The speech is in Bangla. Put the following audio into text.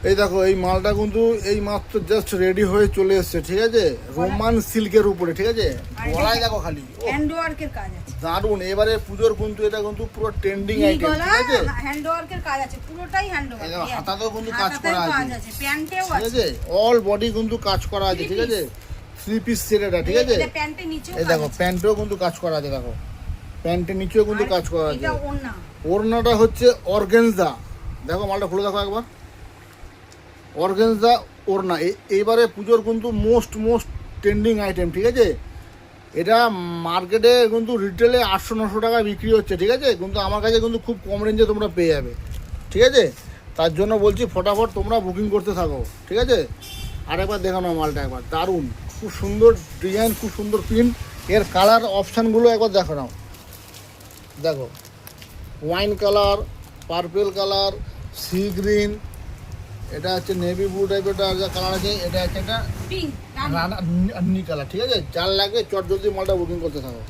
এই দেখো এই মালটা কিন্তু এই মাত্র জাস্ট রেডি হয়ে চলে এসেছে, ঠিক আছে, রোমান সিল্কের উপরে, ঠিক আছে, গলায় দেখো খালি হ্যান্ড ওয়ার্কের কাজ আছে, দারুন। এবারে পুজোর কিন্তু এটা কিন্তু পুরো ট্রেন্ডিং আইটেম, ঠিক আছে, হ্যান্ড ওয়ার্কের কাজ আছে, পুরোটাই হ্যান্ড ওয়ার্ক, হাতাতেও কিন্তু কাজ করা আছে, প্যান্টেও ঠিক আছে, অল বডি কিন্তু কাজ করা আছে, ঠিক আছে, 3 পিস সেট এটা, ঠিক আছে। এটা প্যান্টের নিচেও এই দেখো প্যান্টেও কিন্তু কাজ করা আছে, দেখো প্যান্টের নিচেও কিন্তু কাজ করা আছে। এটা ওড়না, ওড়নাটা হচ্ছে অর্গানজা, দেখো মালটা খুলে দেখো একবার, অর্গানজা ওড়না। এইবারে পুজোর কিন্তু মোস্ট ট্রেন্ডিং আইটেম, ঠিক আছে। এটা মার্কেটে কিন্তু রিটেলে 800-900 টাকা বিক্রি হচ্ছে, ঠিক আছে, কিন্তু আমার কাছে কিন্তু খুব কম রেঞ্জে তোমরা পেয়ে যাবে, ঠিক আছে। তার জন্য বলছি ফটাফট তোমরা বুকিং করতে থাকো, ঠিক আছে। আরেকবার দেখানো মালটা একবার, দারুণ, খুব সুন্দর ডিজাইন, খুব সুন্দর প্রিন্ট। এর কালার অপশানগুলো একবার দেখো নাও, দেখো wine colour, purple colour, sea green, এটা হচ্ছে নেভি ব্লু টাইপের যা কালার আছে, এটা হচ্ছে একটা পিঙ্ক রানী কালার, ঠিক আছে। যার লাগে চট জলদি মালটা বুকিং করতে থাকো।